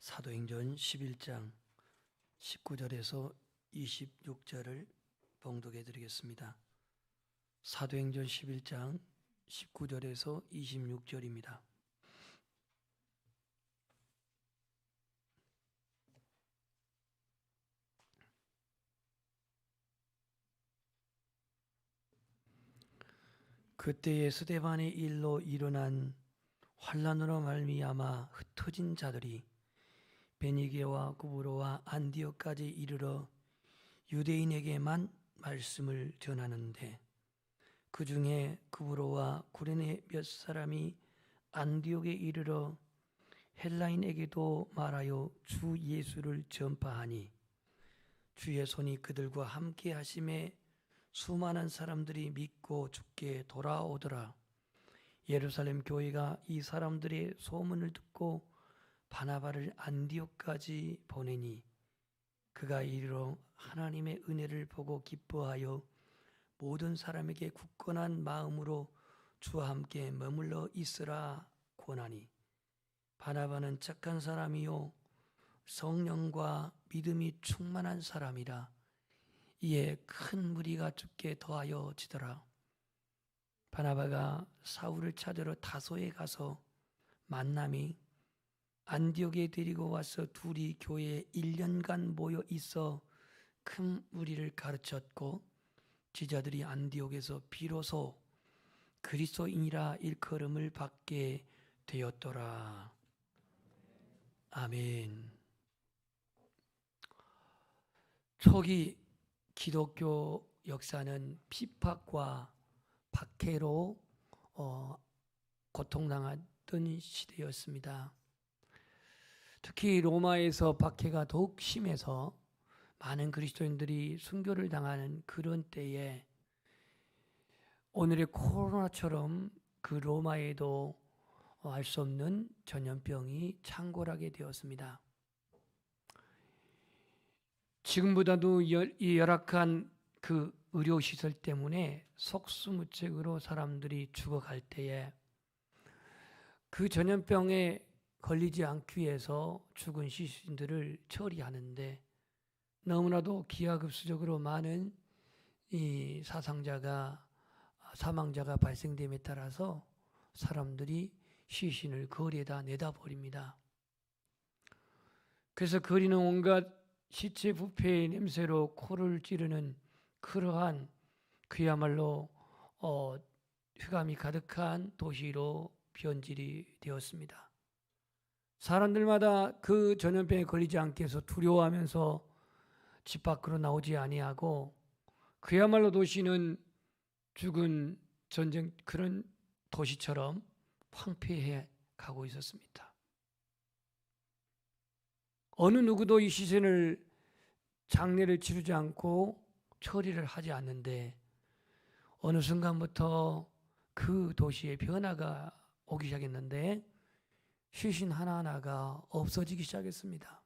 사도행전 11장 19절에서 26절을 봉독해 드리겠습니다. 사도행전 11장 19절에서 26절입니다. 그때에 스데반의 일로 일어난 환난으로 말미암아 흩어진 자들이 베니게와 구브로와 안디옥까지 이르러 유대인에게만 말씀을 전하는데, 그 중에 구브로와 구레네 몇 사람이 안디옥에 이르러 헬라인에게도 말하여 주 예수를 전파하니, 주의 손이 그들과 함께 하심에 수많은 사람들이 믿고 주께 돌아오더라. 예루살렘 교회가 이 사람들의 소문을 듣고 바나바를 안디옥까지 보내니, 그가 이르러 하나님의 은혜를 보고 기뻐하여 모든 사람에게 굳건한 마음으로 주와 함께 머물러 있으라 권하니, 바나바는 착한 사람이요 성령과 믿음이 충만한 사람이라. 이에 큰 무리가 주께 더하여 지더라. 바나바가 사울을 찾으러 다소에 가서 만남이 안디옥에 데리고 와서 둘이 교회에 1년간 모여 있어 큰 무리를 가르쳤고, 지자들이 안디옥에서 비로소 그리스도인이라 일컬음을 받게 되었더라. 아멘. 초기 기독교 역사는 핍박과 박해로 고통당하던 시대였습니다. 특히 로마에서 박해가 더욱 심해서 많은 그리스도인들이 순교를 당하는 그런 때에 오늘의 코로나처럼 그 로마에도 알 수 없는 전염병이 창궐하게 되었습니다. 지금보다도 이 열악한 그 의료시설 때문에 속수무책으로 사람들이 죽어갈 때에 그 전염병에 걸리지 않기 위해서 죽은 시신들을 처리하는데 너무나도 기하급수적으로 많은 이 사망자가 발생됨에 따라서 사람들이 시신을 거리에다 내다 버립니다. 그래서 거리는 온갖 시체 부패의 냄새로 코를 찌르는 그러한 그야말로 흑암이 가득한 도시로 변질이 되었습니다. 사람들마다 그 전염병에 걸리지 않게 해서 두려워하면서 집 밖으로 나오지 아니하고, 그야말로 도시는 죽은 전쟁 그런 도시처럼 황폐해 가고 있었습니다. 어느 누구도 이 시신을 장례를 치르지 않고 처리를 하지 않는데, 어느 순간부터 그 도시에 변화가 오기 시작했는데 시신 하나하나가 없어지기 시작했습니다.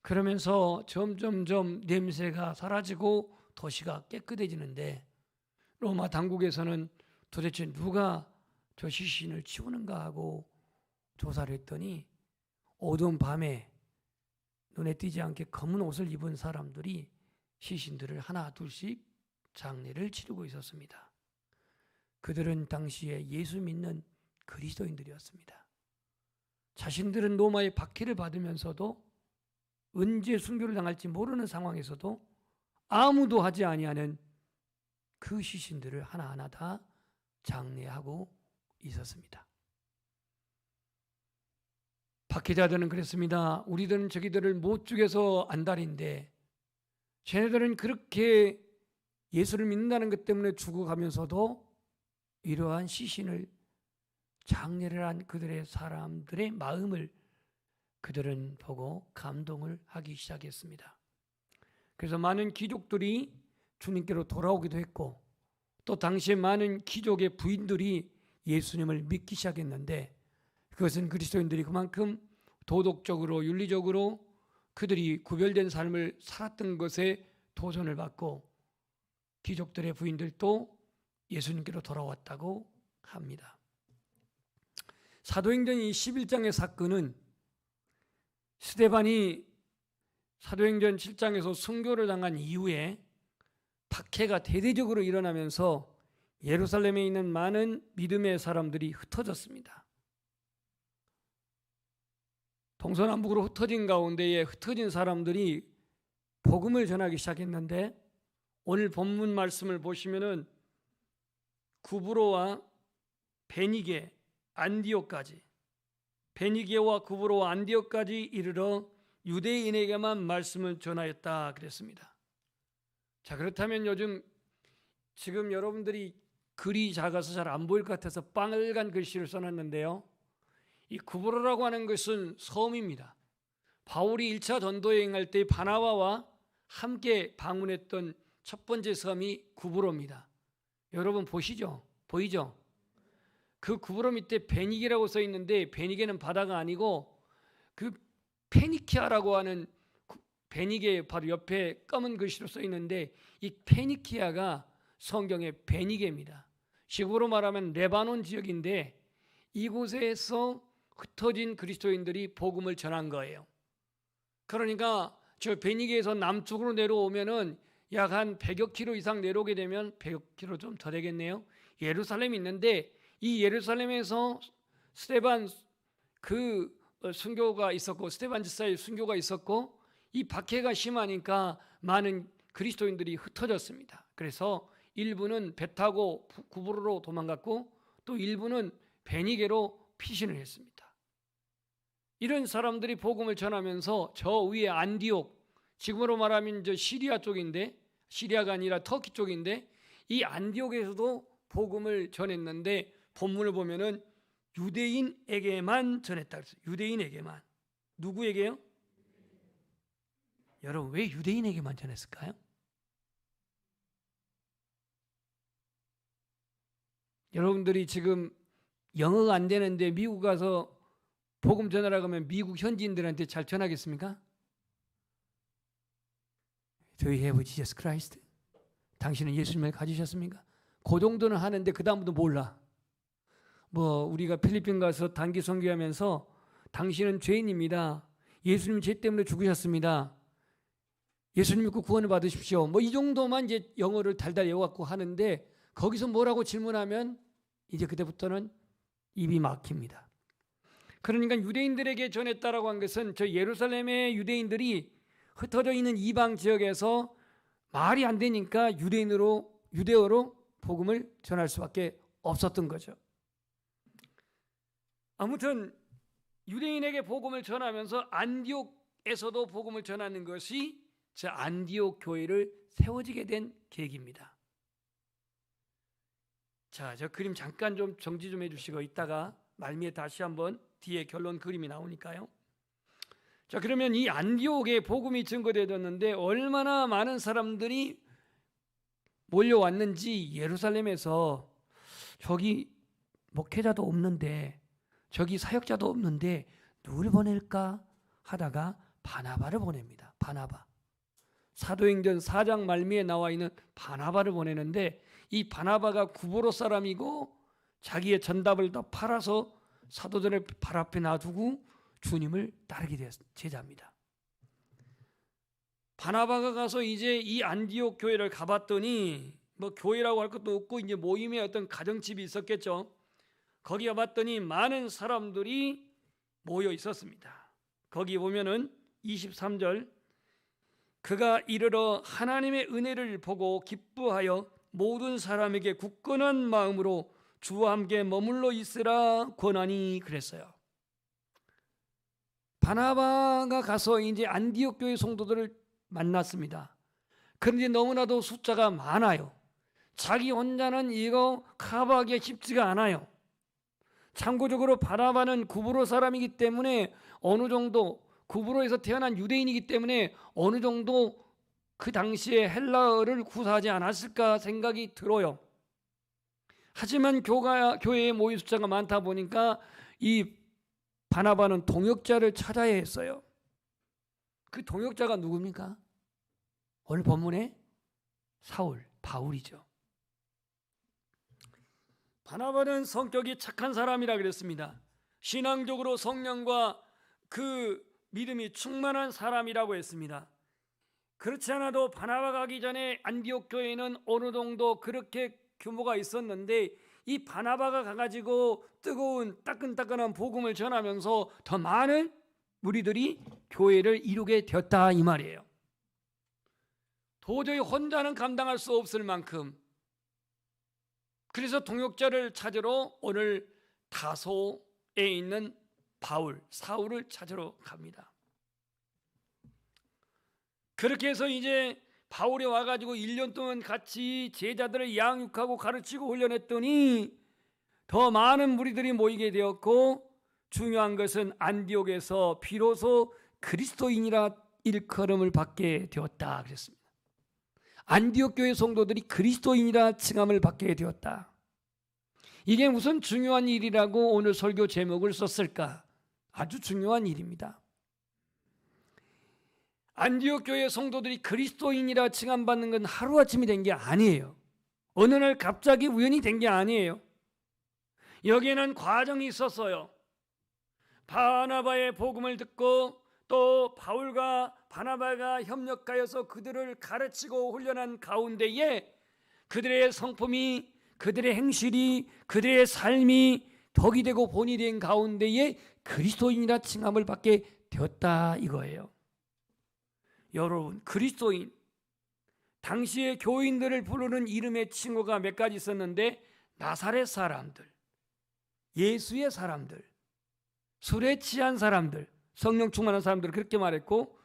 그러면서 점점점 냄새가 사라지고 도시가 깨끗해지는데, 로마 당국에서는 도대체 누가 저 시신을 치우는가 하고 조사를 했더니 어두운 밤에 눈에 띄지 않게 검은 옷을 입은 사람들이 시신들을 하나 둘씩 장례를 치르고 있었습니다. 그들은 당시에 예수 믿는 그리스도인들이었습니다. 자신들은 로마의 박해를 받으면서도 언제 순교를 당할지 모르는 상황에서도 아무도 하지 아니하는 그 시신들을 하나하나 다 장례하고 있었습니다. 박해자들은 그랬습니다. 우리들은 저기들을 못 죽여서 안달인데 쟤네들은 그렇게 예수를 믿는다는 것 때문에 죽어가면서도 이러한 시신을 장례를 한 그들의 사람들의 마음을 그들은 보고 감동을 하기 시작했습니다. 그래서 많은 귀족들이 주님께로 돌아오기도 했고, 또 당시에 많은 귀족의 부인들이 예수님을 믿기 시작했는데, 그것은 그리스도인들이 그만큼 도덕적으로 윤리적으로 그들이 구별된 삶을 살았던 것에 도전을 받고 귀족들의 부인들도 예수님께로 돌아왔다고 합니다. 사도행전 11장의 사건은 스데반이 사도행전 7장에서 순교를 당한 이후에 박해가 대대적으로 일어나면서 예루살렘에 있는 많은 믿음의 사람들이 흩어졌습니다. 동서남북으로 흩어진 가운데에 흩어진 사람들이 복음을 전하기 시작했는데, 오늘 본문 말씀을 보시면은 구브로와 베니게, 안디옥까지, 베니게와 구브로와 안디옥까지 이르러 유대인에게만 말씀을 전하였다 그랬습니다. 자, 그렇다면 지금 여러분들이 글이 작아서 잘 안 보일 것 같아서 빨간 글씨를 써놨는데요, 이 구브로라고 하는 것은 섬입니다. 바울이 1차 전도 여행할 때 바나바와 함께 방문했던 첫 번째 섬이 구브로입니다. 여러분 보시죠? 보이죠? 그 구브로 밑에 베니게라고 써 있는데, 베니게는 바다가 아니고 그 페니키아라고 하는, 베니게 바로 옆에 검은 글씨로 써 있는데, 이 페니키아가 성경의 베니게입니다. 식으로 말하면 레바논 지역인데, 이곳에서 흩어진 그리스도인들이 복음을 전한 거예요. 그러니까 저 베니게에서 남쪽으로 내려오면은 약 한 100여 킬로 이상 내려오게 되면, 100여 킬로 좀 더 되겠네요, 예루살렘이 있는데, 이 예루살렘에서 스데반 그 순교가 있었고, 스데반 집사의 순교가 있었고, 이 박해가 심하니까 많은 그리스도인들이 흩어졌습니다. 그래서 일부는 배 타고 구브로로 도망갔고, 또 일부는 베니게로 피신을 했습니다. 이런 사람들이 복음을 전하면서 저 위에 안디옥, 지금으로 말하면 저 시리아 쪽인데, 시리아가 아니라 터키 쪽인데, 이 안디옥에서도 복음을 전했는데, 본문을 보면은 유대인에게만 전했다 그랬어요. 유대인에게만. 누구에게요? 여러분, 왜 유대인에게만 전했을까요? 여러분들이 지금 영어가 안 되는데 미국 가서 복음 전하라고 하면 미국 현지인들한테 잘 전하겠습니까? Do you have Jesus Christ? 당신은 예수님을 가지셨습니까? 그 정도는 하는데 그 다음부터 몰라. 우리가 필리핀 가서 단기 선교하면서 당신은 죄인입니다. 예수님 죄 때문에 죽으셨습니다. 예수님 믿고 구원을 받으십시오. 이 정도만 이제 영어를 달달 외워갖고 하는데, 거기서 뭐라고 질문하면 이제 그때부터는 입이 막힙니다. 그러니까 유대인들에게 전했다라고 한 것은 저 예루살렘의 유대인들이 흩어져 있는 이방 지역에서 말이 안 되니까 유대어로 복음을 전할 수밖에 없었던 거죠. 아무튼 유대인에게 복음을 전하면서 안디옥에서도 복음을 전하는 것이 저 안디옥 교회를 세워지게 된 계기입니다. 자, 저 그림 잠깐 좀 정지 좀 해주시고 이따가 말미에 다시 한번 뒤에 결론 그림이 나오니까요. 자, 그러면 이 안디옥에 복음이 증거되었는데 얼마나 많은 사람들이 몰려왔는지, 예루살렘에서 저기 목회자도 없는데, 저기 사역자도 없는데 누굴 보낼까 하다가 바나바를 보냅니다. 바나바. 사도행전 4장 말미에 나와 있는 바나바를 보내는데, 이 바나바가 구브로 사람이고 자기의 전답을 다 팔아서 사도들의 발 앞에 놔두고 주님을 따르게 되었 제자입니다. 바나바가 가서 이제 이 안디옥 교회를 가봤더니, 교회라고 할 것도 없고 이제 모임의 어떤 가정집이 있었겠죠. 거기 가봤더니 많은 사람들이 모여 있었습니다. 거기 보면은 23절, 그가 이르러 하나님의 은혜를 보고 기뻐하여 모든 사람에게 굳건한 마음으로 주와 함께 머물러 있으라 권하니 그랬어요. 바나바가 가서 이제 안디옥 교회 성도들을 만났습니다. 그런데 너무나도 숫자가 많아요. 자기 혼자는 이거 커버하기가 쉽지가 않아요. 참고적으로 바나바는 구브로 사람이기 때문에 어느 정도, 구브로에서 태어난 유대인이기 때문에 어느 정도 그 당시에 헬라어를 구사하지 않았을까 생각이 들어요. 하지만 교회의 모인 숫자가 많다 보니까 이 바나바는 동역자를 찾아야 했어요. 그 동역자가 누굽니까? 오늘 본문에 바울이죠. 바나바는 성격이 착한 사람이라 그랬습니다. 신앙적으로 성령과 그 믿음이 충만한 사람이라고 했습니다. 그렇지 않아도 바나바가 가기 전에 안디옥 교회는 어느 정도 그렇게 규모가 있었는데 이 바나바가 가가지고 뜨거운 따끈따끈한 복음을 전하면서 더 많은 무리들이 교회를 이루게 되었다 이 말이에요. 도저히 혼자는 감당할 수 없을 만큼, 그래서 동역자를 찾으러 오늘 다소에 있는 사울을 찾으러 갑니다. 그렇게 해서 이제 바울이 와가지고 1년 동안 같이 제자들을 양육하고 가르치고 훈련했더니 더 많은 무리들이 모이게 되었고, 중요한 것은 안디옥에서 비로소 그리스도인이라 일컬음을 받게 되었다 그랬습니다. 안디옥 교회 성도들이 그리스도인이라 칭함을 받게 되었다. 이게 무슨 중요한 일이라고 오늘 설교 제목을 썼을까? 아주 중요한 일입니다. 안디옥 교회 성도들이 그리스도인이라 칭함받는 건 하루아침이 된 게 아니에요. 어느 날 갑자기 우연히 된 게 아니에요. 여기에는 과정이 있었어요. 바나바의 복음을 듣고 또 바울과 바나바가 협력하여서 그들을 가르치고 훈련한 가운데에 그들의 성품이, 그들의 행실이, 그들의 삶이 덕이 되고 본이 된 가운데에 그리스도인이라 칭함을 받게 되었다 이거예요. 여러분, 그리스도인, 당시의 교인들을 부르는 이름의 칭호가 몇 가지 있었는데, 나사렛 사람들, 예수의 사람들, 술에 취한 사람들, 성령 충만한 사람들을 그렇게 말했고,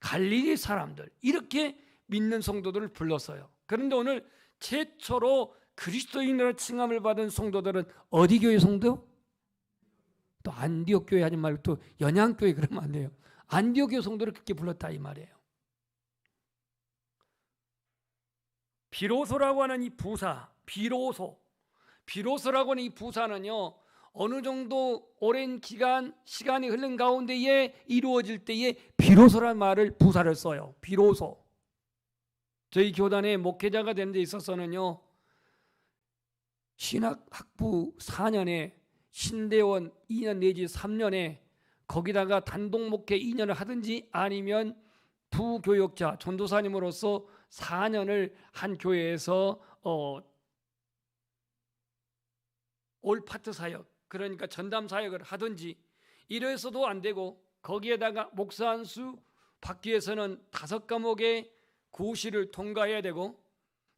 갈릴리 사람들, 이렇게 믿는 성도들을 불렀어요. 그런데 오늘 최초로 그리스도인으로 칭함을 받은 성도들은 어디 교회 성도? 또 안디옥 교회 하지 말고 또 연양 교회 그러면 안 돼요. 안디옥 교회 성도를 그렇게 불렀다 이 말이에요. 비로소라고 하는 이 부사, 비로소라고 하는 이 부사는요, 어느 정도 오랜 시간이 흐른 가운데에 이루어질 때에 비로소란 말을 부사를 써요. 비로소. 저희 교단의 목회자가 되는 데 있어서는요, 신학학부 4년에 신대원 2년 내지 3년에 거기다가 단독 목회 2년을 하든지 아니면 부교역자 전도사님으로서 4년을 한 교회에서 올 파트 사역, 그러니까 전담 사역을 하든지 이래서도 안 되고, 거기에다가 목사 안수 받기 위해서는 5과목의 구시를 통과해야 되고,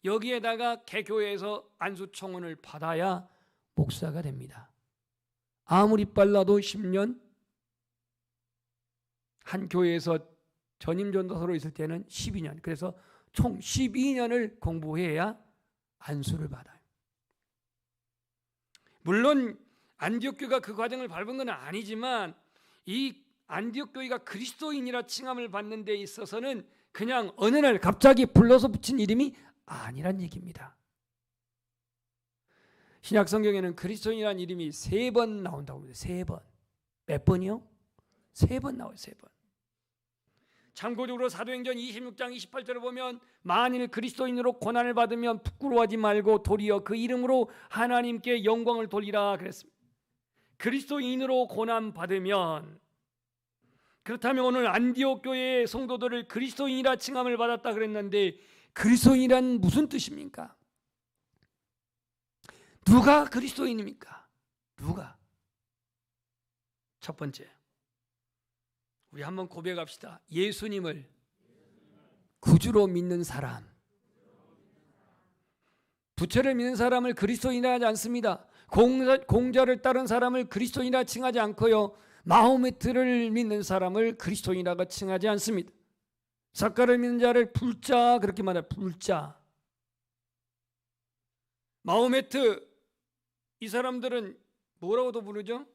여기에다가 개교회에서 안수 청원을 받아야 목사가 됩니다. 아무리 빨라도 10년, 한 교회에서 전임 전도사로 있을 때는 12년, 그래서 총 12년을 공부해야 안수를 받아요. 물론 안디옥 교회가 그 과정을 밟은 건 아니지만, 이 안디옥 교회가 그리스도인이라 칭함을 받는 데 있어서는 그냥 어느 날 갑자기 불러서 붙인 이름이 아니란 얘기입니다. 신약 성경에는 그리스도인이라는 이름이 3번 나온다고 합니다. 3번. 몇 번이요? 3번 나와요. 3번. 참고적으로 사도행전 26장 28절을 보면, 만일 그리스도인으로 고난을 받으면 부끄러워하지 말고 도리어 그 이름으로 하나님께 영광을 돌리라 그랬습니다. 그리스도인으로 고난 받으면, 그렇다면 오늘 안디옥 교회의 성도들을 그리스도인이라 칭함을 받았다 그랬는데, 그리스도인이란 무슨 뜻입니까? 누가 그리스도인입니까? 누가? 첫 번째, 우리 한번 고백합시다. 예수님을 구주로 믿는 사람. 부처를 믿는 사람을 그리스도인이라 하지 않습니다. 공자를 따른 사람을 그리스도인이라 칭하지 않고요, 마호메트를 믿는 사람을 그리스도인이라고 칭하지 않습니다. 작가를 믿는 자를 불자 그렇게 말해요. 불자. 마호메트, 이 사람들은 뭐라고도 부르죠?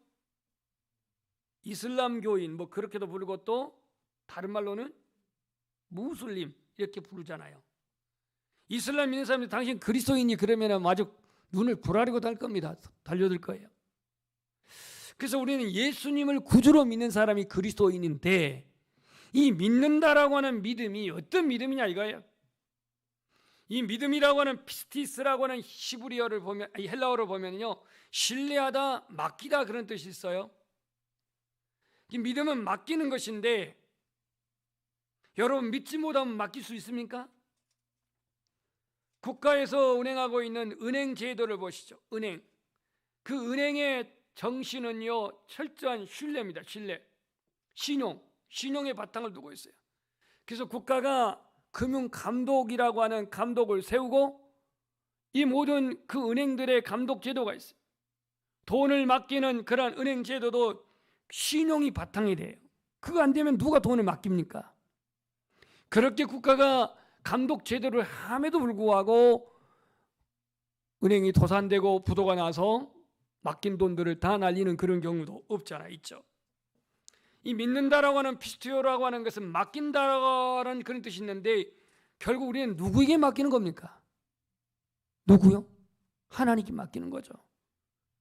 이슬람교인 뭐 그렇게도 부르고, 또 다른 말로는 무슬림 이렇게 부르잖아요. 이슬람 믿는 사람들이 당신 그리스도인이 그러면 아주 눈을 부라리고 달 겁니다. 달려들 거예요. 그래서 우리는 예수님을 구주로 믿는 사람이 그리스도인인데, 이 믿는다라고 하는 믿음이 어떤 믿음이냐 이거예요. 이 믿음이라고 하는 피스티스라고 하는 히브리어를 보면, 헬라어를 보면요, 신뢰하다, 맡기다 그런 뜻이 있어요. 이 믿음은 맡기는 것인데 여러분 믿지 못하면 맡길 수 있습니까? 국가에서 운행하고 있는 은행 제도를 보시죠. 은행. 그 은행의 정신은요 철저한 신뢰입니다. 신뢰. 신용의 바탕을 두고 있어요. 그래서 국가가 금융감독이라고 하는 감독을 세우고 이 모든 그 은행들의 감독 제도가 있어요. 돈을 맡기는 그런 은행 제도도 신용이 바탕이 돼요. 그거 안 되면 누가 돈을 맡깁니까? 그렇게 국가가 감독 제도를 함에도 불구하고 은행이 도산되고 부도가 나서 맡긴 돈들을 다 날리는 그런 경우도 없잖아, 있죠. 이 믿는다라고 하는 피스티오라고 하는 것은 맡긴다라는 그런 뜻이 있는데 결국 우리는 누구에게 맡기는 겁니까? 누구요? 하나님께 맡기는 거죠.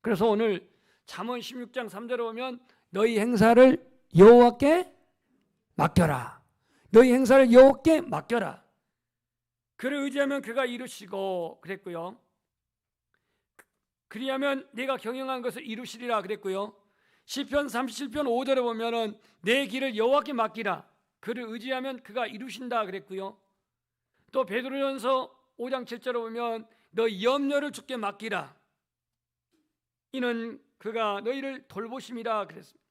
그래서 오늘 잠언 16장 3절에 보면 너희 행사를 여호와께 맡겨라. 너희 행사를 여호와께 맡겨라. 그를 의지하면 그가 이루시고 그랬고요. 그리하면 내가 경영한 것을 이루시리라 그랬고요. 시편 37편 5절에 보면은 내 길을 여호와께 맡기라. 그를 의지하면 그가 이루신다 그랬고요. 또 베드로전서 5장 7절에 보면 너희 염려를 주께 맡기라. 이는 그가 너희를 돌보심이라 그랬습니다.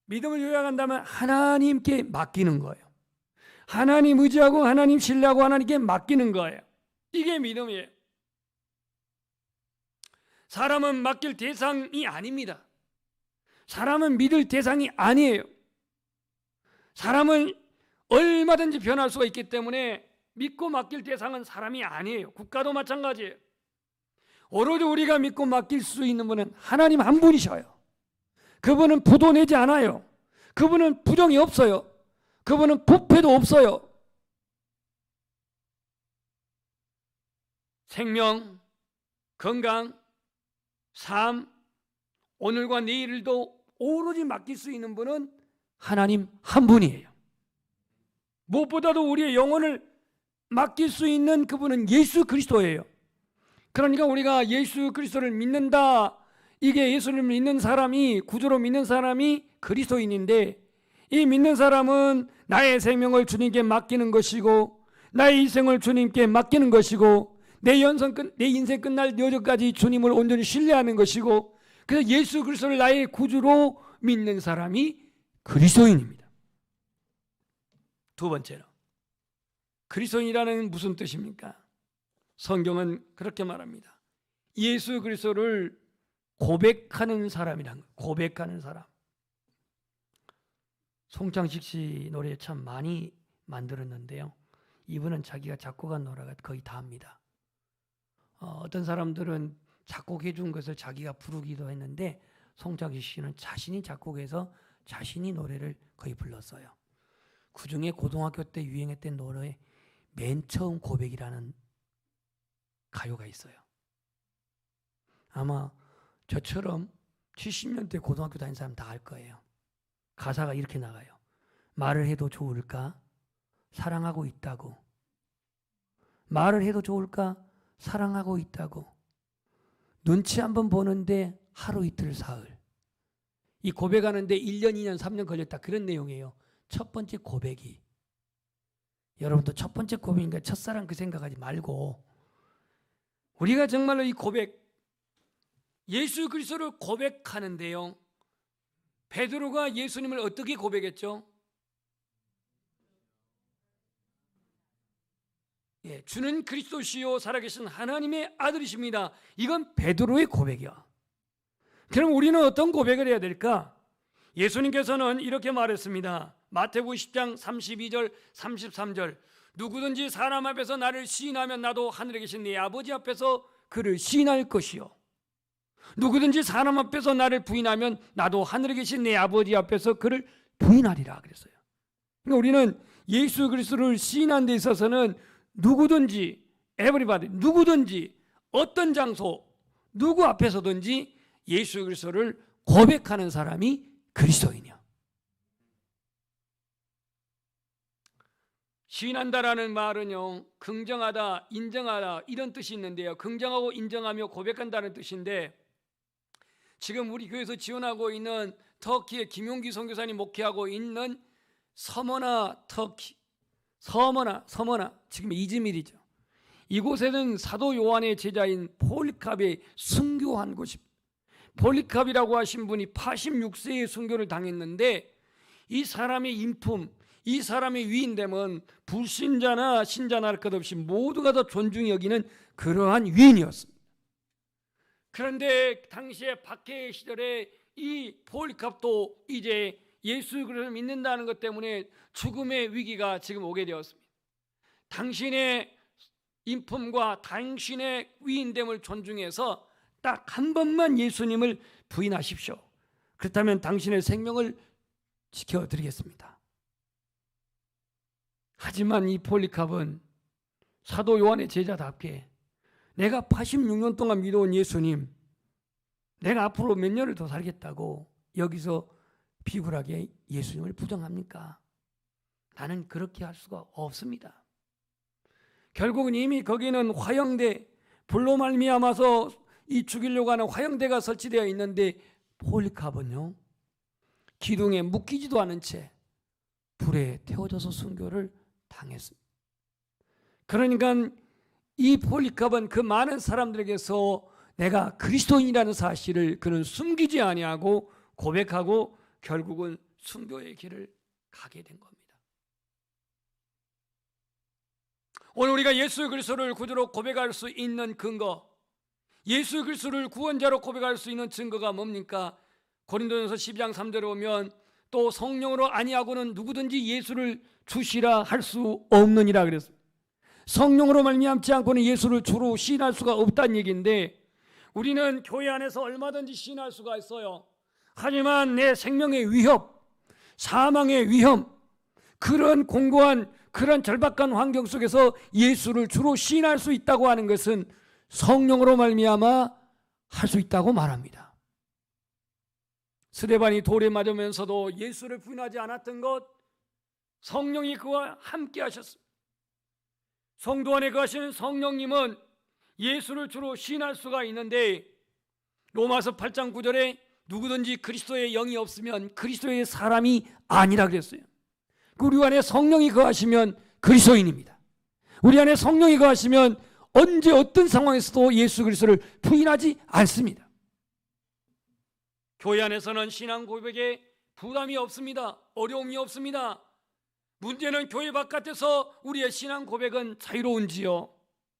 믿음을 요약한다면 하나님께 맡기는 거예요. 하나님 의지하고 하나님 신뢰하고 하나님께 맡기는 거예요. 이게 믿음이에요. 사람은 맡길 대상이 아닙니다. 사람은 믿을 대상이 아니에요. 사람은 얼마든지 변할 수가 있기 때문에 믿고 맡길 대상은 사람이 아니에요. 국가도 마찬가지예요. 오로지 우리가 믿고 맡길 수 있는 분은 하나님 한 분이셔요. 그분은 부도 내지 않아요. 그분은 부정이 없어요. 그분은 부패도 없어요. 생명, 건강, 삶, 오늘과 내일도 오로지 맡길 수 있는 분은 하나님 한 분이에요. 무엇보다도 우리의 영혼을 맡길 수 있는 그분은 예수 그리스도예요. 그러니까 우리가 예수 그리스도를 믿는다. 이게 예수를 믿는 사람이, 구주로 믿는 사람이 그리스도인인데, 이 믿는 사람은 나의 생명을 주님께 맡기는 것이고 나의 인생을 주님께 맡기는 것이고 내 인생 끝날 여정까지 주님을 온전히 신뢰하는 것이고, 그래서 예수 그리스도를 나의 구주로 믿는 사람이 그리스도인입니다. 두 번째로, 그리스도인이라는 무슨 뜻입니까? 성경은 그렇게 말합니다. 예수 그리스도를 고백하는 사람이란 거예요. 고백하는 사람. 송창식 씨 노래 참 많이 만들었는데요. 이분은 자기가 작곡한 노래가 거의 다 합니다. 어떤 사람들은 작곡해 준 것을 자기가 부르기도 했는데 송창식 씨는 자신이 작곡해서 자신이 노래를 거의 불렀어요. 그중에 고등학교 때 유행했던 노래에 맨 처음 고백이라는 가요가 있어요. 아마 저처럼 70년대 고등학교 다닌 사람 다 알 거예요. 가사가 이렇게 나가요. 말을 해도 좋을까? 사랑하고 있다고. 말을 해도 좋을까? 사랑하고 있다고. 눈치 한번 보는데 하루 이틀 사흘. 이 고백하는데 1년, 2년, 3년 걸렸다. 그런 내용이에요. 첫 번째 고백이. 여러분도 첫 번째 고백인가 첫사랑 그 생각하지 말고 우리가 정말로 이 고백, 예수 그리스도를 고백하는데요. 베드로가 예수님을 어떻게 고백했죠? 주는 그리스도시요 살아계신 하나님의 아들이십니다. 이건 베드로의 고백이야. 그럼 우리는 어떤 고백을 해야 될까? 예수님께서는 이렇게 말했습니다. 마태복음 10장 32절 33절 누구든지 사람 앞에서 나를 시인하면 나도 하늘에 계신 네 아버지 앞에서 그를 시인할 것이요 누구든지 사람 앞에서 나를 부인하면 나도 하늘에 계신 내 아버지 앞에서 그를 부인하리라 그랬어요. 그러니까 우리는 예수 그리스도를 시인하는 데 있어서는 누구든지 everybody 누구든지 어떤 장소 누구 앞에서든지 예수 그리스도를 고백하는 사람이 그리스도인이야. 시인한다라는 말은요 긍정하다, 인정하다 이런 뜻이 있는데요. 긍정하고 인정하며 고백한다는 뜻인데 지금 우리 교회에서 지원하고 있는 터키에 김용기 선교사님 목회하고 있는 서머나 터키, 서머나 지금 이즈밀이죠. 이곳에는 사도 요한의 제자인 폴리캅의 순교한 곳입니다. 폴리캅이라고 하신 분이 86세에 순교를 당했는데 이 사람의 인품, 이 사람의 위인됨은 불신자나 신자나 할 것 없이 모두가 다 존중히 여기는 그러한 위인이었습니다. 그런데 당시에 박해 시절에 이 폴리캅도 이제 예수 그리스도를 믿는다는 것 때문에 죽음의 위기가 지금 오게 되었습니다. 당신의 인품과 당신의 위인됨을 존중해서 딱 한 번만 예수님을 부인하십시오. 그렇다면 당신의 생명을 지켜드리겠습니다. 하지만 이 폴리캅은 사도 요한의 제자답게 내가 86년 동안 믿어온 예수님, 내가 앞으로 몇 년을 더 살겠다고 여기서 비굴하게 예수님을 부정합니까? 나는 그렇게 할 수가 없습니다. 결국은 이미 거기는 화형대, 불로 말미암아서 이 죽이려고 하는 화형대가 설치되어 있는데 폴리캅은요, 기둥에 묶이지도 않은 채 불에 태워져서 순교를 당했습니다. 그러니까 이 폴리캅은 그 많은 사람들에게서 내가 그리스도인이라는 사실을 그는 숨기지 아니하고 고백하고 결국은 순교의 길을 가게 된 겁니다. 오늘 우리가 예수 그리스도를 구주로 고백할 수 있는 근거, 예수 그리스도를 구원자로 고백할 수 있는 증거가 뭡니까? 고린도전서 12장 3절에 보면 또 성령으로 아니하고는 누구든지 예수를 주시라 할 수 없느니라 그랬습니다. 성령으로 말미암지 않고는 예수를 주로 시인할 수가 없다는 얘기인데 우리는 교회 안에서 얼마든지 시인할 수가 있어요. 하지만 내 생명의 위협, 사망의 위험, 그런 공고한 그런 절박한 환경 속에서 예수를 주로 시인할 수 있다고 하는 것은 성령으로 말미암아 할 수 있다고 말합니다. 스데반이 돌에 맞으면서도 예수를 부인하지 않았던 것, 성령이 그와 함께 하셨습니다. 성도 안에 거하시는 성령님은 예수를 주로 시인할 수가 있는데 로마서 8장 9절에 누구든지 그리스도의 영이 없으면 그리스도의 사람이 아니라 그랬어요. 우리 안에 성령이 거하시면 그리스도인입니다. 우리 안에 성령이 거하시면 언제 어떤 상황에서도 예수 그리스도를 부인하지 않습니다. 교회 안에서는 신앙 고백에 부담이 없습니다. 어려움이 없습니다. 문제는 교회 바깥에서 우리의 신앙 고백은 자유로운지요,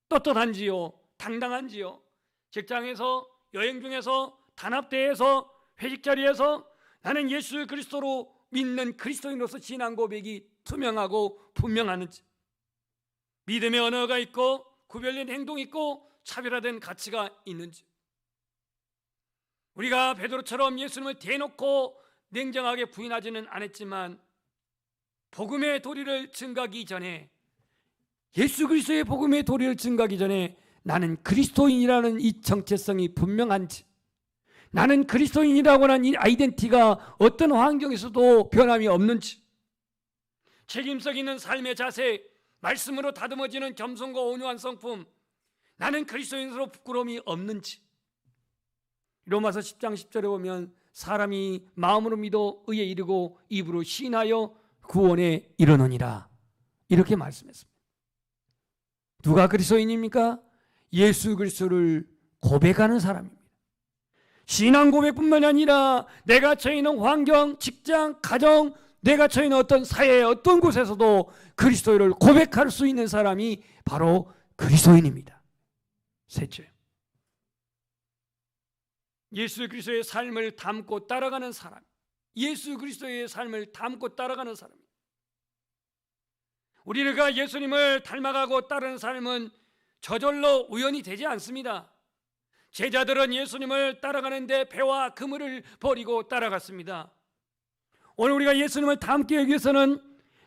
떳떳한지요, 당당한지요, 직장에서, 여행 중에서, 단합대회에서, 회식 자리에서 나는 예수 그리스도로 믿는 그리스도인으로서 신앙 고백이 투명하고 분명하는지, 믿음의 언어가 있고 구별된 행동이 있고 차별화된 가치가 있는지, 우리가 베드로처럼 예수님을 대놓고 냉정하게 부인하지는 않았지만 복음의 도리를 증가하기 전에, 예수 그리스도의 복음의 도리를 증가하기 전에 나는 그리스도인이라는 이 정체성이 분명한지, 나는 그리스도인이라고 하는 이 아이덴티티가 어떤 환경에서도 변함이 없는지, 책임성 있는 삶의 자세, 말씀으로 다듬어지는 겸손과 온유한 성품, 나는 그리스도인으로 부끄러움이 없는지. 로마서 10장 10절에 보면 사람이 마음으로 믿어 의에 이르고 입으로 시인하여 구원에 이르느니라, 이렇게 말씀했습니다. 누가 그리스도인입니까? 예수 그리스도를 고백하는 사람입니다. 신앙 고백뿐만이 아니라 내가 처해 있는 환경, 직장, 가정, 내가 처해 있는 어떤 사회의 어떤 곳에서도 그리스도를 고백할 수 있는 사람이 바로 그리스도인입니다. 셋째, 예수 그리스도의 삶을 담고 따라가는 사람, 예수 그리스도의 삶을 담고 따라가는 사람입니다. 우리가 예수님을 닮아가고 따르는 삶은 저절로 우연이 되지 않습니다. 제자들은 예수님을 따라가는데 배와 그물을 버리고 따라갔습니다. 오늘 우리가 예수님을 닮기 위해서는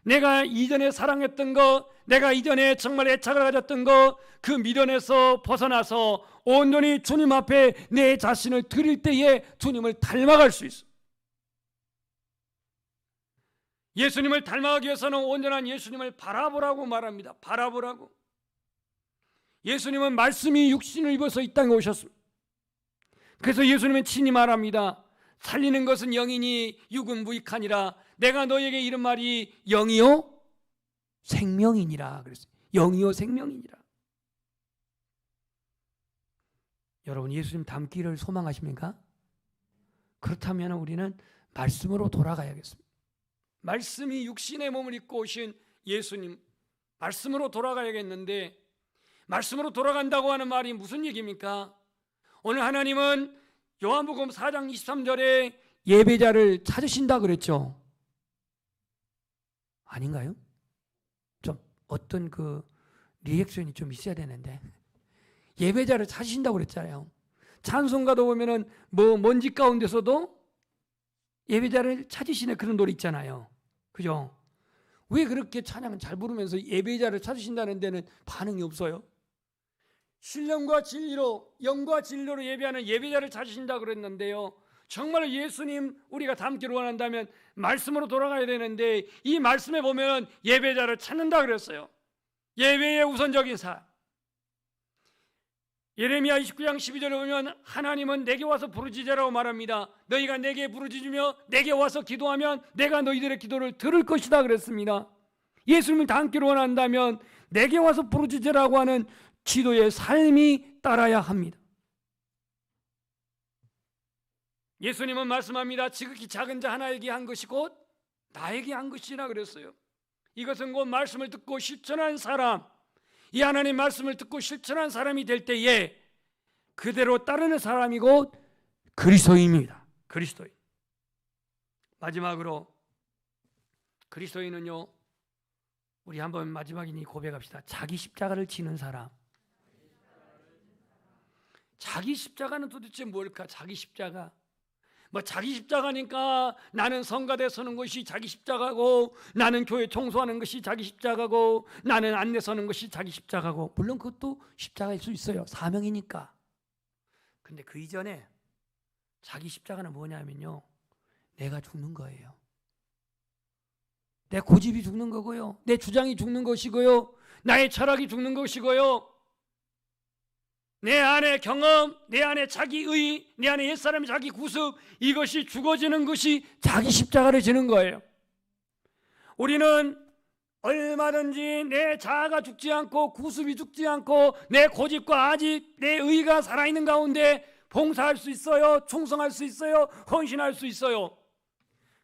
내가 이전에 사랑했던 것, 내가 이전에 정말 애착을 가졌던 것, 그 미련에서 벗어나서 온전히 주님 앞에 내 자신을 드릴 때에 주님을 닮아갈 수 있어. 예수님을 닮아가기 위해서는 온전한 예수님을 바라보라고 말합니다. 바라보라고. 예수님은 말씀이 육신을 입어서 이 땅에 오셨습니다. 그래서 예수님은 친히 말합니다. 살리는 것은 영이니 육은 무익하니라. 내가 너에게 이른 말이 영이요 생명이니라 그랬어요. 영이요 생명이니라. 여러분, 예수님 닮기를 소망하십니까? 그렇다면 우리는 말씀으로 돌아가야겠습니다. 말씀이 육신의 몸을 입고 오신 예수님, 말씀으로 돌아가야겠는데, 말씀으로 돌아간다고 하는 말이 무슨 얘기입니까? 오늘 하나님은 요한복음 4장 23절에 예배자를 찾으신다 그랬죠. 아닌가요? 좀 어떤 그 리액션이 좀 있어야 되는데, 예배자를 찾으신다고 그랬잖아요. 찬송가도 보면은 먼지 가운데서도 예배자를 찾으시는 그런 노래 있잖아요. 그죠? 왜 그렇게 찬양 잘 부르면서 예배자를 찾으신다는 데는 반응이 없어요? 신령과 진리로, 영과 진리로 예배하는 예배자를 찾으신다 그랬는데요. 정말 예수님 우리가 닮기를 원한다면 말씀으로 돌아가야 되는데, 이 말씀에 보면 예배자를 찾는다 그랬어요. 예배의 우선적인 삶. 예레미야 29장 12절에 보면 하나님은 내게 와서 부르짖으라고 말합니다. 너희가 내게 부르짖으며 내게 와서 기도하면 내가 너희들의 기도를 들을 것이다 그랬습니다. 예수님을 닮기를 원한다면 내게 와서 부르짖으라고 하는 기도의 삶이 따라야 합니다. 예수님은 말씀합니다. 지극히 작은 자 하나에게 한 것이 곧 나에게 한 것이라 그랬어요. 이것은 곧 말씀을 듣고 실천한 사람, 이 하나님 말씀을 듣고 실천한 사람이 될 때에 그대로 따르는 사람이 곧 그리스도인입니다. 그리스도인. 마지막으로 그리스도인은요, 우리 한번 마지막이니 고백합시다. 자기 십자가를 지는 사람. 자기 십자가는 도대체 뭘까? 자기 십자가. 자기 십자가니까 나는 성가대 서는 것이 자기 십자가고, 나는 교회 청소하는 것이 자기 십자가고, 나는 안내 서는 것이 자기 십자가고, 물론 그것도 십자가일 수 있어요. 사명이니까. 근데 그 이전에 자기 십자가는 뭐냐면요, 내가 죽는 거예요. 내 고집이 죽는 거고요, 내 주장이 죽는 것이고요, 나의 철학이 죽는 것이고요, 내 안의 경험, 내 안의 자기의, 내 안의 옛사람의 자기 구습, 이것이 죽어지는 것이 자기 십자가를 지는 거예요. 우리는 얼마든지 내 자아가 죽지 않고 구습이 죽지 않고 내 고집과 아직 내 의가 살아있는 가운데 봉사할 수 있어요. 충성할 수 있어요. 헌신할 수 있어요.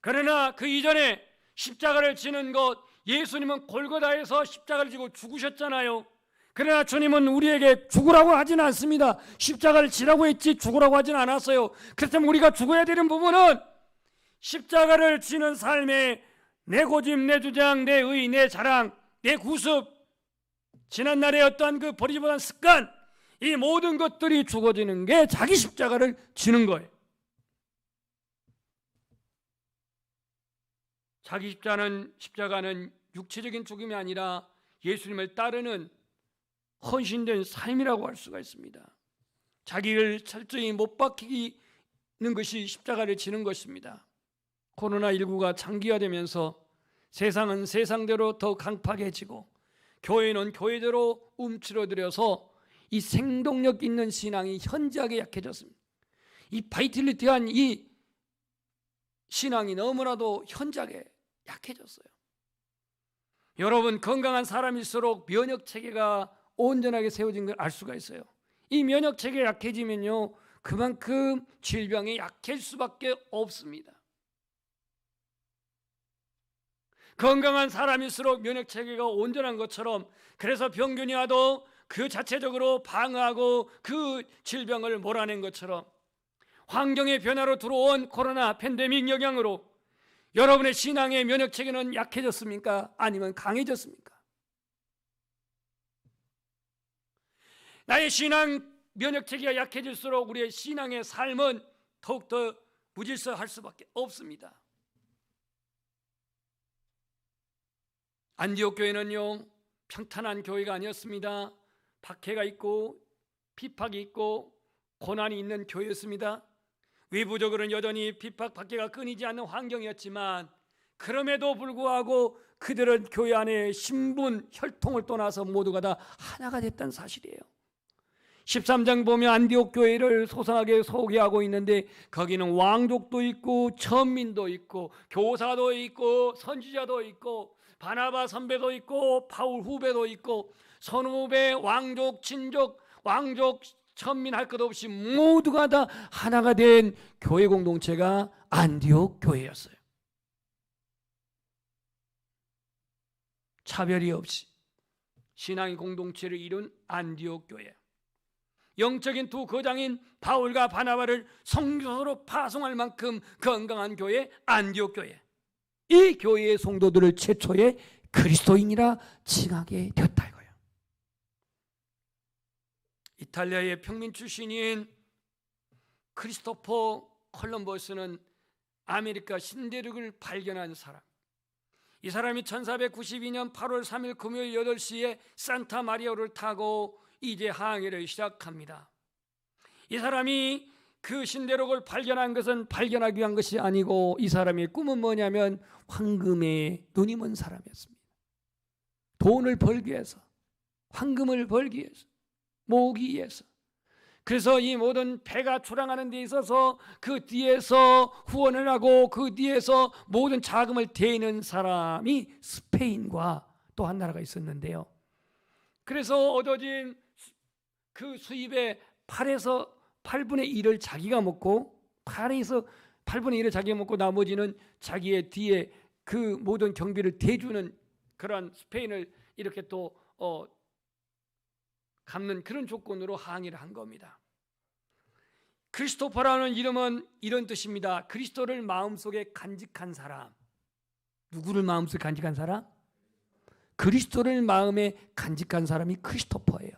그러나 그 이전에 십자가를 지는 것, 예수님은 골고다에서 십자가를 지고 죽으셨잖아요. 그러나 주님은 우리에게 죽으라고 하지는 않습니다. 십자가를 지라고 했지 죽으라고 하지는 않았어요. 그렇다면 우리가 죽어야 되는 부분은 십자가를 지는 삶에 내 고집, 내 주장, 내 의, 내 자랑, 내 구습, 지난날의 어떠한 그 버리지 못한 습관, 이 모든 것들이 죽어지는 게 자기 십자가를 지는 거예요. 자기 십자가는 육체적인 죽음이 아니라 예수님을 따르는 헌신된 삶이라고 할 수가 있습니다. 자기를 철저히 못 박히는 것이 십자가를 지는 것입니다. 코로나19가 장기화되면서 세상은 세상대로 더 강팍해지고 교회는 교회대로 움츠러들어서 이 생동력 있는 신앙이 현저하게 약해졌습니다. 이 바이틀리티한 이 신앙이 너무나도 현저하게 약해졌어요. 여러분, 건강한 사람일수록 면역체계가 온전하게 세워진 걸 알 수가 있어요. 이 면역체계가 약해지면요, 그만큼 질병이 약해질 수밖에 없습니다. 건강한 사람일수록 면역체계가 온전한 것처럼, 그래서 병균이 와도 그 자체적으로 방어하고 그 질병을 몰아낸 것처럼, 환경의 변화로 들어온 코로나 팬데믹 영향으로 여러분의 신앙의 면역체계는 약해졌습니까? 아니면 강해졌습니까? 나의 신앙 면역체계가 약해질수록 우리의 신앙의 삶은 더욱더 무질서할 수밖에 없습니다. 안디옥 교회는요, 평탄한 교회가 아니었습니다. 박해가 있고 핍박이 있고 고난이 있는 교회였습니다. 외부적으로는 여전히 핍박 박해가 끊이지 않는 환경이었지만, 그럼에도 불구하고 그들은 교회 안에 신분, 혈통을 떠나서 모두가 다 하나가 됐다는 사실이에요. 13장 보면 안디옥 교회를 소상하게 소개하고 있는데 거기는 왕족도 있고 천민도 있고 교사도 있고 선지자도 있고 바나바 선배도 있고 바울 후배도 있고 선후배 왕족 친족 왕족 천민 할 것 없이 모두가 다 하나가 된 교회 공동체가 안디옥 교회였어요. 차별이 없이 신앙의 공동체를 이룬 안디옥 교회. 영적인 두 거장인 바울과 바나바를 성교사로 파송할 만큼 건강한 교회 안디옥 교회. 이 교회의 성도들을 최초의 그리스도인이라 칭하게 되었다 이거예요. 이탈리아의 평민 출신인 크리스토퍼 콜럼버스는 아메리카 신대륙을 발견한 사람. 이 사람이 1492년 8월 3일 금요일 8시에 산타 마리아를 타고 이제 항해를 시작합니다. 이 사람이 그 신대륙을 발견한 것은 발견하기 위한 것이 아니고 이 사람의 꿈은 뭐냐면 황금에 눈이 먼 사람이었습니다. 돈을 벌기 위해서, 황금을 벌기 위해서, 모으기 위해서. 그래서 이 모든 배가 출항하는 데 있어서 그 뒤에서 후원을 하고 그 뒤에서 모든 자금을 대는 사람이 스페인과 또 한 나라가 있었는데요. 그래서 얻어진 그 수입의 8에서 8분의 1을 자기가 먹고 8에서 8분의 1을 자기가 먹고 나머지는 자기의 뒤에 그 모든 경비를 대주는 그런 스페인을 이렇게 또 갚는 그런 조건으로 항해를 한 겁니다. 크리스토퍼라는 이름은 이런 뜻입니다. 그리스도를 마음속에 간직한 사람. 누구를 마음속에 간직한 사람? 그리스도를 마음에 간직한 사람이 크리스토퍼예요.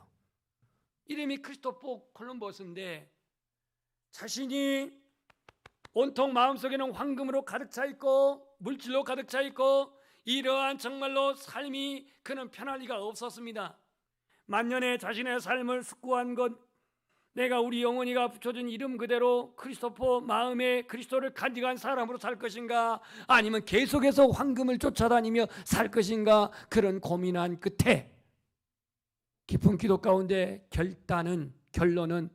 이름이 크리스토퍼 콜럼버스인데 자신이 온통 마음속에는 황금으로 가득 차 있고 물질로 가득 차 있고 이러한 정말로 삶이 그는 편할 리가 없었습니다. 만년에 자신의 삶을 숙고한 것, 내가 우리 영혼이가 붙여준 이름 그대로 크리스토퍼 마음에 그리스도를 간직한 사람으로 살 것인가 아니면 계속해서 황금을 쫓아다니며 살 것인가 그런 고민한 끝에 깊은 기도 가운데 결론은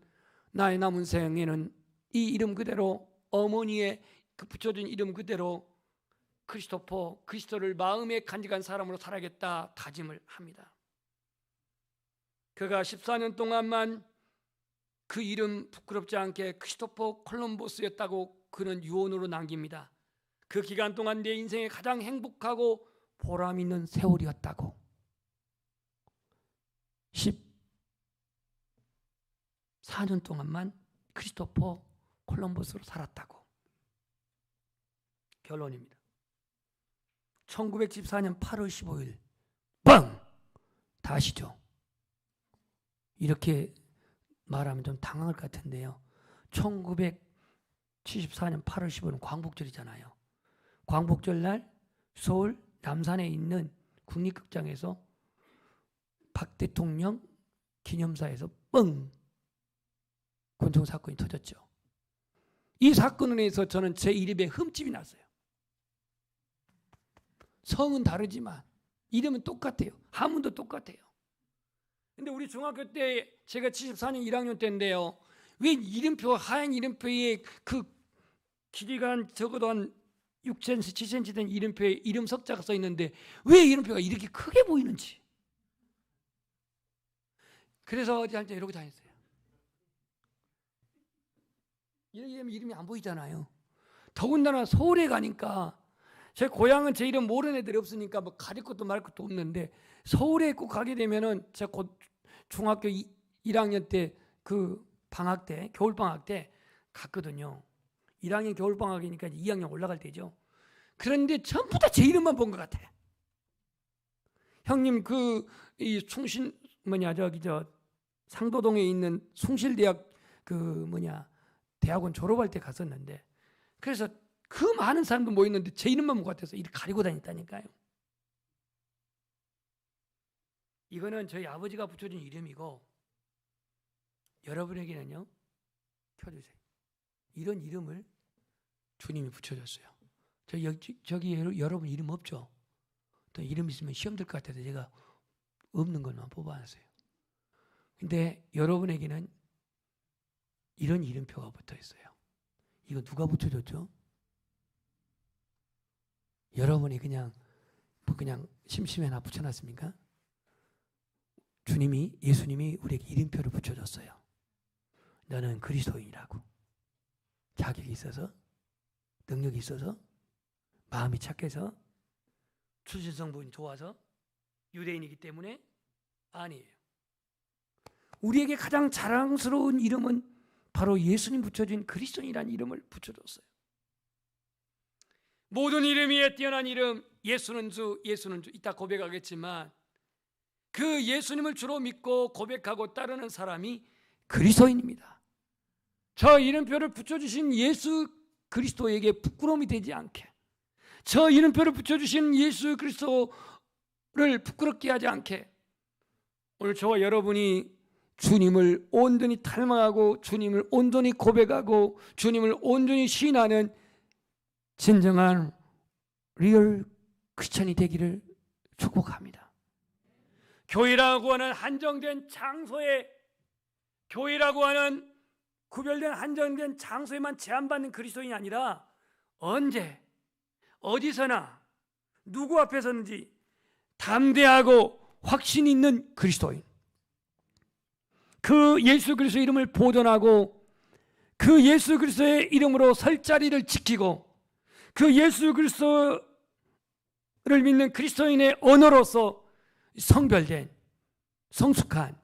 나의 남은 생에는 이 이름 그대로 어머니의 그 붙여준 이름 그대로 크리스토퍼 그리스도를 마음에 간직한 사람으로 살아야겠다 다짐을 합니다. 그가 14년 동안만 그 이름 부끄럽지 않게 크리스토퍼 콜럼버스였다고 그는 유언으로 남깁니다. 그 기간 동안 내 인생에 가장 행복하고 보람 있는 세월이었다고. 14년 동안만 크리스토퍼 콜럼버스로 살았다고. 결론입니다. 1914년 8월 15일 빵! 다 아시죠? 이렇게 말하면 좀 당황할 것 같은데요. 1974년 8월 15일은 광복절이잖아요. 광복절 날 서울 남산에 있는 국립극장에서 박 대통령 기념사에서 뻥! 권총 사건이 터졌죠. 이 사건에 대해서 저는 제 이름에 흠집이 났어요. 성은 다르지만 이름은 똑같아요. 한문도 똑같아요. 근데 우리 중학교 때 제가 74년 1학년 때인데요. 왜 이름표 하얀 이름표에 그 길이가 한 적어도 한 6cm, 7cm 된 이름표에 이름 석자가 써 있는데 왜 이름표가 이렇게 크게 보이는지. 그래서 어디 할 때 이러고 다녔어요. 이렇게 되면 이름이 안 보이잖아요. 더군다나 서울에 가니까 제 고향은 제 이름 모르는 애들이 없으니까 뭐 가릴 것도 말 것도 없는데 서울에 꼭 가게 되면은 제가 곧 중학교 1학년 때 그 방학 때 겨울 방학 때 갔거든요. 1학년 겨울 방학이니까 2학년 올라갈 때죠. 그런데 전부 다 제 이름만 본 것 같아. 형님 그 이 충신 저 상도동에 있는 숭실대학 대학원 졸업할 때 갔었는데 그래서 그 많은 사람도 모였는데 제 이름만 본 것 같아서 이렇게 가리고 다녔다니까요. 이거는 저희 아버지가 붙여준 이름이고 여러분에게는요. 켜주세요. 이런 이름을 주님이 붙여줬어요. 저기 여러분 이름 없죠? 또 이름 있으면 시험 들 것 같아서 제가 없는 것만 뽑아놨어요. 근데 여러분에게는 이런 이름표가 붙어 있어요. 이거 누가 붙여줬죠? 여러분이 그냥 심심해 하나 붙여놨습니까? 예수님이 우리에게 이름표를 붙여줬어요. 너는 그리스도인이라고. 자격이 있어서, 능력이 있어서, 마음이 착해서, 출신성분이 좋아서, 유대인이기 때문에 아니에요. 우리에게 가장 자랑스러운 이름은 바로 예수님 붙여진 그리스도인이라는 이름을 붙여줬어요. 모든 이름 위에 뛰어난 이름, 예수는 주, 예수는 주. 이따 고백하겠지만 그 예수님을 주로 믿고 고백하고 따르는 사람이 그리스도인입니다. 저 이름표를 붙여주신 예수 그리스도에게 부끄러움이 되지 않게, 저 이름표를 붙여주신 예수 그리스도를 부끄럽게 하지 않게, 오늘 저와 여러분이 주님을 온전히 닮아가고 주님을 온전히 고백하고 주님을 온전히 시인하는 진정한 리얼 크리스천이 되기를 축복합니다. 교회라고 하는 한정된 장소에, 교회라고 하는 구별된 한정된 장소에만 제한받는 그리스도인이 아니라 언제 어디서나 누구 앞에서든지 담대하고 확신 있는 그리스도인, 그 예수 그리스도 이름을 보존하고 그 예수 그리스도의 이름으로 설 자리를 지키고 그 예수 그리스도를 믿는 그리스도인의 언어로서 성별된 성숙한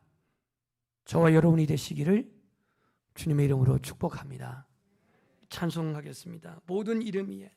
저와 여러분이 되시기를 주님의 이름으로 축복합니다. 찬송하겠습니다. 모든 이름 위에